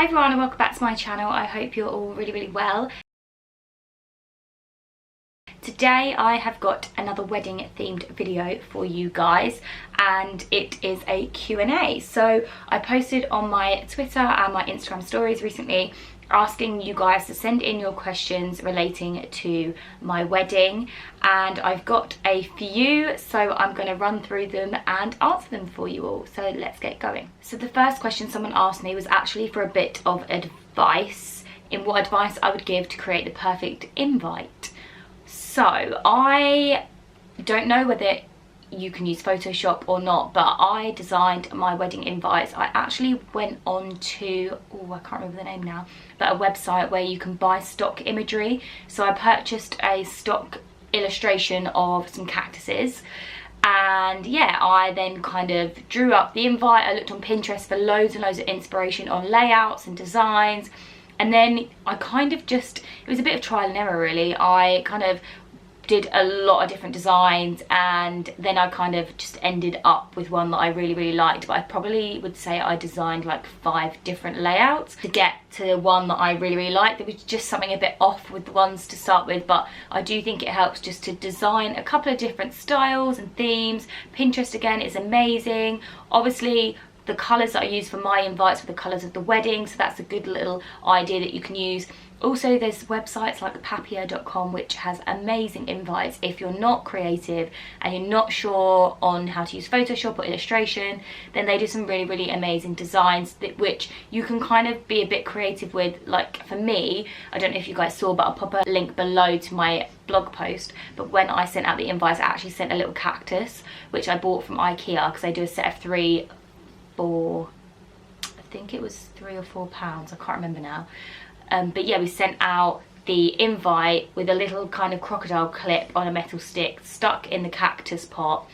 Hi everyone and welcome back to my channel. I hope you're all really well. Today I have got another wedding themed video for you guys, and it is a Q&A. So I posted on my Twitter and my Instagram stories recently asking you guys to send in your questions relating to my wedding, and I've got a few, so I'm going to run through them and answer them for you all. So let's get going. So the first question someone asked me was actually for a bit of advice in what advice I would give to create the perfect invite. So I don't know whether you can use Photoshop or not, but I designed my wedding invites. I actually went on to, I can't remember the name now, but a website where you can buy stock imagery. So I purchased a stock illustration of some cactuses, and yeah, I then kind of drew up the invite. I looked on Pinterest for loads and loads of inspiration on layouts and designs, and then I kind of just, it was a bit of trial and error really. I kind of did a lot of different designs, and then I kind of just ended up with one that I really liked. But I probably would say I designed like 5 different layouts to get to one that I really liked. There was just something a bit off with the ones to start with, but I do think it helps just to design a couple of different styles and themes. Pinterest again is amazing. Obviously the colours that I use for my invites were the colours of the wedding, so that's a good little idea that you can use. Also, there's websites like papier.com which has amazing invites. If you're not creative and you're not sure on how to use Photoshop or illustration, then they do some really amazing designs which you can kind of be a bit creative with. Like for me, I don't know if you guys saw, but I'll pop a link below to my blog post, but when I sent out the invites, I actually sent a little cactus which I bought from IKEA, because they do a set of 3 for, I think it was £3 or £4, I can't remember now. But yeah, we sent out the invite with a little kind of crocodile clip on a metal stick stuck in the cactus pot,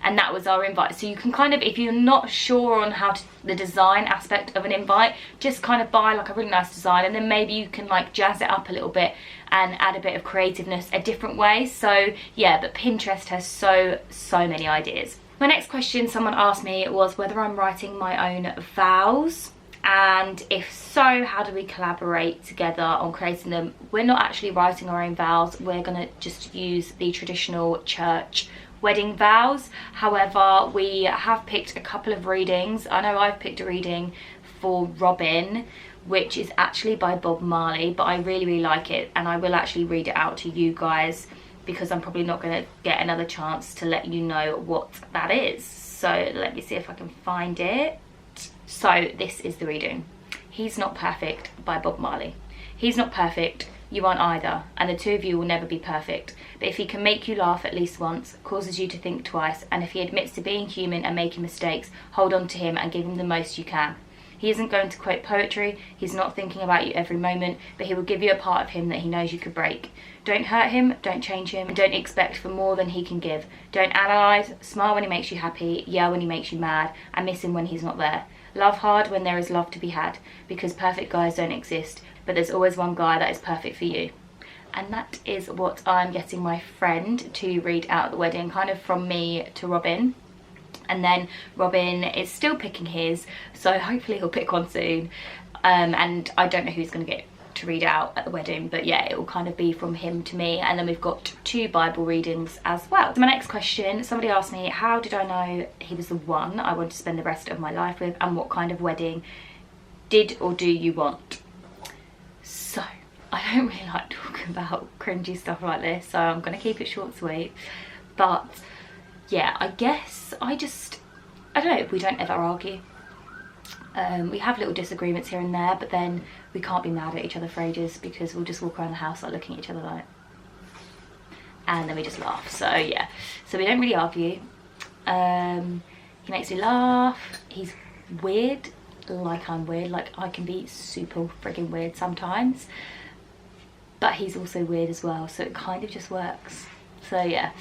and that was our invite. So you can kind of, if you're not sure on how to, the design aspect of an invite, just kind of buy like a really nice design, and then maybe you can like jazz it up a little bit and add a bit of creativeness a different way. So yeah, but Pinterest has so many ideas. My next question someone asked me was whether I'm writing my own vows, and if so, how do we collaborate together on creating them. We're not actually writing our own vows, we're gonna just use the traditional church wedding vows. However, we have picked a couple of readings. I know I've picked a reading for Robin, which is actually by Bob Marley, but I really like it, and I will actually read it out to you guys because I'm probably not going to get another chance to let you know what that is. So let me see if I can find it. So this is the reading. He's Not Perfect by Bob Marley. He's not perfect, you aren't either, and the two of you will never be perfect. But if he can make you laugh at least once, causes you to think twice, and if he admits to being human and making mistakes, hold on to him and give him the most you can. He isn't going to quote poetry, he's not thinking about you every moment, but he will give you a part of him that he knows you could break. Don't hurt him, don't change him, and don't expect for more than he can give. Don't analyse, smile when he makes you happy, yell when he makes you mad, and miss him when he's not there. Love hard when there is love to be had, because perfect guys don't exist, but there's always one guy that is perfect for you. And that is what I'm getting my friend to read out at the wedding, kind of from me to Robin. And then Robin is still picking his, so hopefully he'll pick one soon. And I don't know who's going to get to read out at the wedding, but yeah, it will kind of be from him to me. And then we've got 2 Bible readings as well. So my next question, somebody asked me, how did I know he was the one I want to spend the rest of my life with, and what kind of wedding did or do you want? So I don't really like talking about cringy stuff like this, so I'm going to keep it short and sweet. But yeah, I guess I don't know, we don't ever argue. We have little disagreements here and there, but then we can't be mad at each other for ages, because we'll just walk around the house like looking at each other like, and then we just laugh. So yeah, so we don't really argue. He makes me laugh. He's weird, like I'm weird. Like I can be super friggin' weird sometimes, but he's also weird as well, so it kind of just works. So yeah,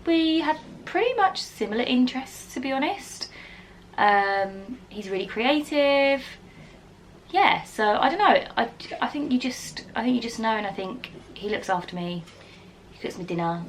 we have pretty much similar interests, to be honest. He's really creative. Yeah, so I don't know, I think you just know, and I think he looks after me, he cooks me dinner,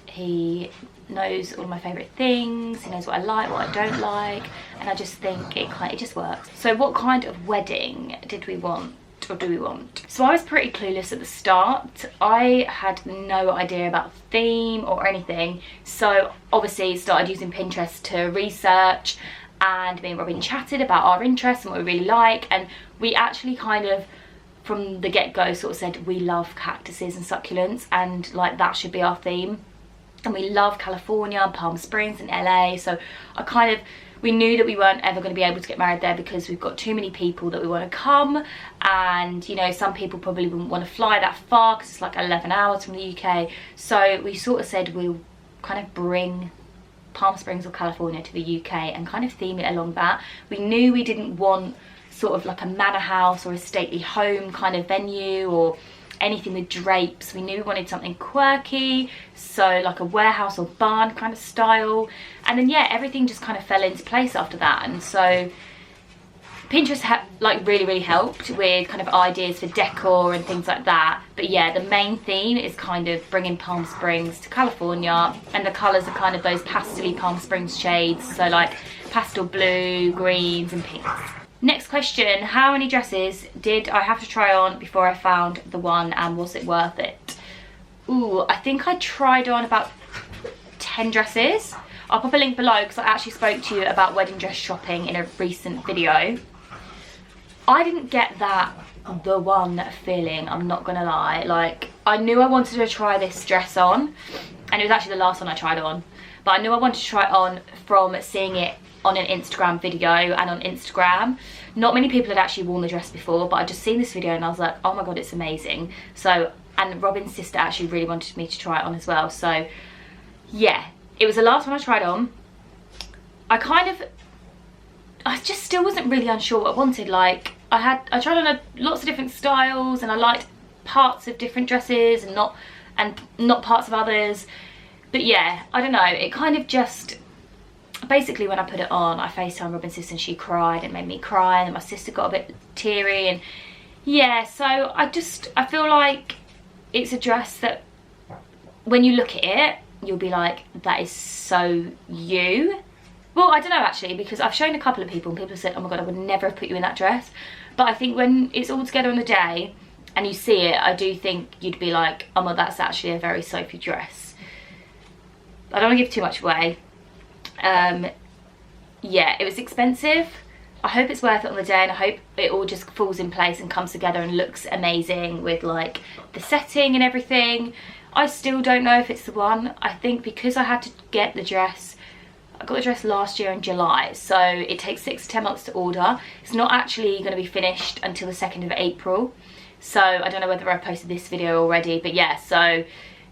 he knows all my favourite things, he knows what I like, what I don't like, and I just think it just works. So what kind of wedding did we want, or do we want? So I was pretty clueless at the start. I had no idea about theme or anything, so obviously started using Pinterest to research, and me and Robin chatted about our interests and what we really like, and we actually kind of from the get-go sort of said we love cactuses and succulents, and like that should be our theme. And we love California, Palm Springs and LA, so we knew that we weren't ever going to be able to get married there because we've got too many people that we want to come, and you know, some people probably wouldn't want to fly that far because it's like 11 hours from the UK. So we sort of said we'll kind of bring Palm Springs or California to the UK and kind of theme it along that. We knew we didn't want sort of like a manor house or a stately home kind of venue or anything with drapes. We knew we wanted something quirky, so like a warehouse or barn kind of style. And then yeah, everything just kind of fell into place after that. And so Pinterest like really helped with kind of ideas for decor and things like that. But yeah, the main theme is kind of bringing Palm Springs to California, and the colours are kind of those pastel-y Palm Springs shades, so like pastel blue, greens and pinks. Next question, how many dresses did I have to try on before I found the one, and was it worth it? Ooh, I think I tried on about 10 dresses. I'll pop a link below because I actually spoke to you about wedding dress shopping in a recent video. I didn't get that the one feeling, I'm not gonna lie. Like, I knew I wanted to try this dress on, and it was actually the last one I tried on, but I knew I wanted to try it on from seeing it on an Instagram video and on Instagram. Not many people had actually worn the dress before, but I'd just seen this video and I was like, oh my god, it's amazing. So, and Robin's sister actually really wanted me to try it on as well. So yeah, it was the last one I tried on. I just still wasn't really unsure what I wanted. Like, I tried on lots of different styles, and I liked parts of different dresses and not parts of others. But yeah, I don't know, it kind of just, basically when I put it on, I FaceTimed Robin's sister and she cried and made me cry, and then my sister got a bit teary, and yeah, so I feel like it's a dress that when you look at it, you'll be like, that is so you. Well, I don't know actually, because I've shown a couple of people and people have said, oh my god, I would never have put you in that dress. But I think when it's all together on the day and you see it, I do think you'd be like, oh my, that's actually a very Sophie dress. I don't want to give too much away. Yeah, it was expensive. I hope it's worth it on the day, and I hope it all just falls in place and comes together and looks amazing with like the setting and everything. I still don't know if it's the one. I think because I had to get the dress, I got the dress last year in July, so it takes 6 to 10 months to order. It's not actually going to be finished until the 2nd of April. So I don't know whether I've posted this video already, but yeah, so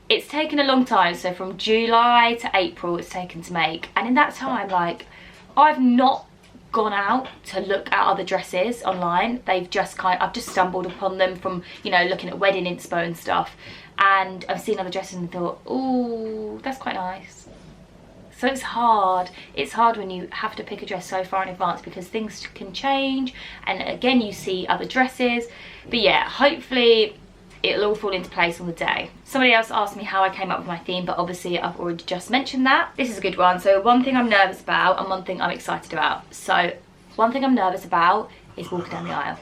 it's taken a long time. So from July to April it's taken to make, and in that time, like, I've not gone out to look at other dresses online. I've just stumbled upon them from, you know, looking at wedding inspo and stuff, and I've seen other dresses and thought, oh, that's quite nice. So it's hard when you have to pick a dress so far in advance, because things can change, and again you see other dresses. But yeah, hopefully it'll all fall into place on the day. Somebody else asked me how I came up with my theme, but obviously I've already just mentioned that. This is a good one. So one thing I'm nervous about and one thing I'm excited about. So one thing I'm nervous about is walking down the aisle.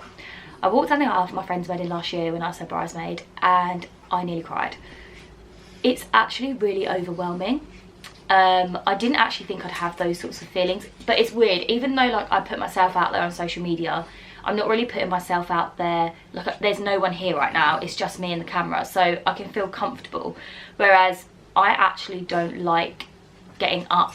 I walked down the aisle for my friend's wedding last year when I was her bridesmaid, and I nearly cried. It's actually really overwhelming. I didn't actually think I'd have those sorts of feelings, but it's weird. Even though like I put myself out there on social media, I'm not really putting myself out there, like there's no one here right now, it's just me and the camera, so I can feel comfortable. Whereas I actually don't like getting up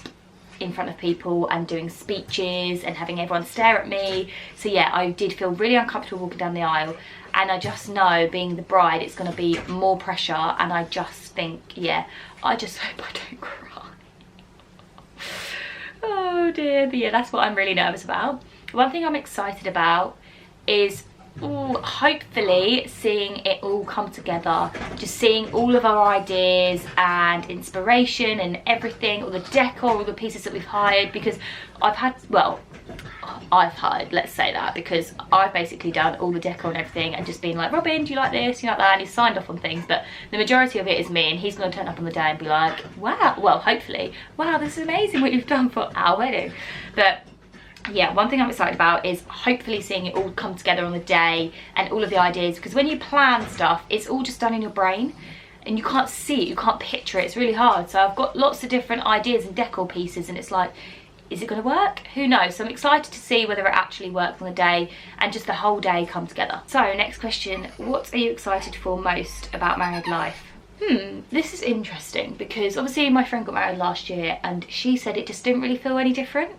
in front of people and doing speeches and having everyone stare at me. So yeah, I did feel really uncomfortable walking down the aisle, and I just know being the bride it's going to be more pressure, and I just think, yeah, I just hope I don't cry. Oh dear. But yeah, that's what I'm really nervous about. One thing I'm excited about is hopefully seeing it all come together, just seeing all of our ideas and inspiration and everything, all the decor, all the pieces that we've hired, because I've had, well, I've heard, let's say that, because I've basically done all the decor and everything and just been like, Robin, do you like this, you like that, and he's signed off on things, but the majority of it is me, and he's going to turn up on the day and be like, wow, well, hopefully, wow, this is amazing what you've done for our wedding. But yeah, one thing I'm excited about is hopefully seeing it all come together on the day and all of the ideas, because when you plan stuff, it's all just done in your brain and you can't see it, you can't picture it, it's really hard. So I've got lots of different ideas and decor pieces, and it's like, is it going to work? Who knows? So I'm excited to see whether it actually works on the day and just the whole day come together. So next question, what are you excited for most about married life? This is interesting, because obviously my friend got married last year and she said it just didn't really feel any different.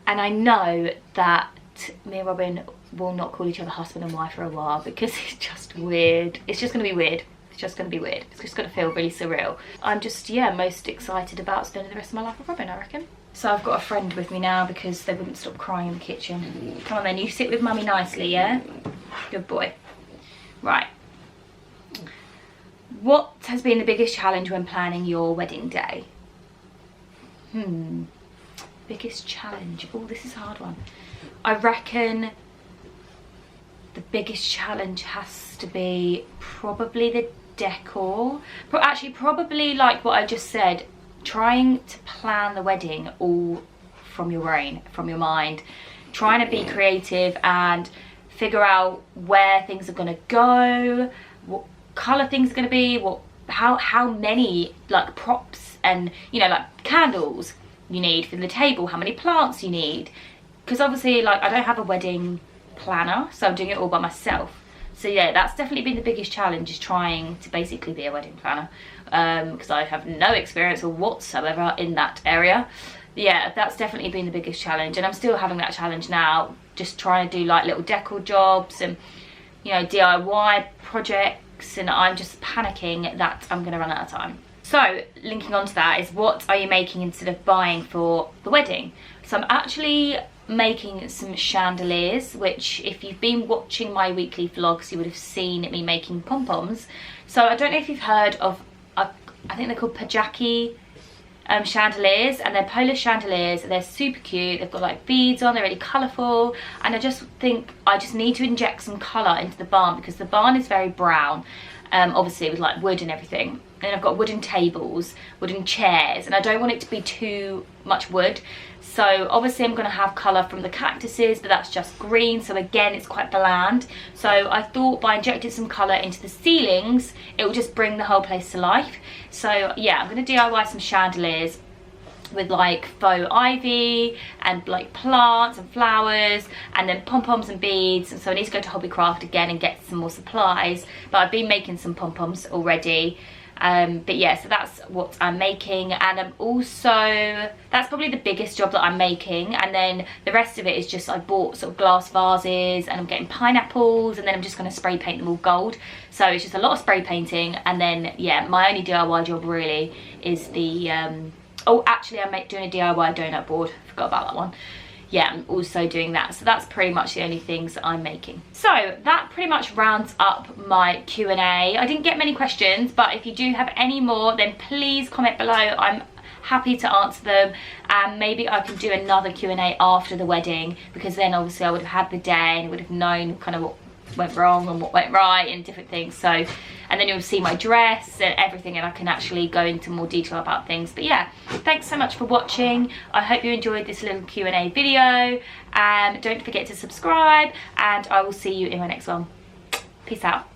And I know that me and Robin will not call each other husband and wife for a while, because it's just weird. It's just going to be weird. It's just going to be weird. It's just going to feel really surreal. I'm just, yeah, most excited about spending the rest of my life with Robin, I reckon. So I've got a friend with me now because they wouldn't stop crying in the kitchen. Come on then, you sit with mummy nicely, yeah? Good boy. Right. What has been the biggest challenge when planning your wedding day? Biggest challenge. Oh, this is a hard one. I reckon the biggest challenge has to be probably the decor. But actually, probably like what I just said, trying to plan the wedding all from your brain, from your mind, trying to be creative and figure out where things are going to go, what colour things are going to be, how many like props and, you know, like candles you need for the table, how many plants you need, because obviously like I don't have a wedding planner, so I'm doing it all by myself. So yeah, that's definitely been the biggest challenge, is trying to basically be a wedding planner, because I have no experience whatsoever in that area. Yeah, that's definitely been the biggest challenge, and I'm still having that challenge now, just trying to do like little decor jobs and, you know, DIY projects, and I'm just panicking that I'm going to run out of time. So linking on to that is, what are you making instead of buying for the wedding? So I'm actually making some chandeliers, which if you've been watching my weekly vlogs, you would have seen me making pom-poms. So I don't know if you've heard of, I think they're called Pajaki chandeliers, and they're Polish chandeliers. They're super cute, they've got like beads on, they're really colourful, and I just think I just need to inject some colour into the barn, because the barn is very brown, obviously with like wood and everything. And I've got wooden tables, wooden chairs, and I don't want it to be too much wood. So obviously I'm going to have colour from the cactuses, but that's just green, so again it's quite bland. So I thought by injecting some colour into the ceilings, it will just bring the whole place to life. So yeah, I'm going to DIY some chandeliers with like faux ivy and like plants and flowers, and then pom-poms and beads. And so I need to go to Hobbycraft again and get some more supplies, but I've been making some pom-poms already. But yeah, so that's what I'm making, and I'm also, that's probably the biggest job that I'm making, and then the rest of it is just, I bought sort of glass vases, and I'm getting pineapples, and then I'm just going to spray paint them all gold. So it's just a lot of spray painting, and then yeah, my only DIY job really is the oh actually I'm doing a DIY donut board, forgot about that one. Yeah, I'm also doing that. So that's pretty much the only things that I'm making. So that pretty much rounds up my Q&A. I didn't get many questions, but if you do have any more, then please comment below. I'm happy to answer them, and maybe I can do another Q&A after the wedding, because then obviously I would have had the day and would have known kind of what went wrong and what went right and different things. So, and then you'll see my dress and everything, and I can actually go into more detail about things. But yeah, thanks so much for watching. I hope you enjoyed this little Q&A video, and don't forget to subscribe, and I will see you in my next one. Peace out.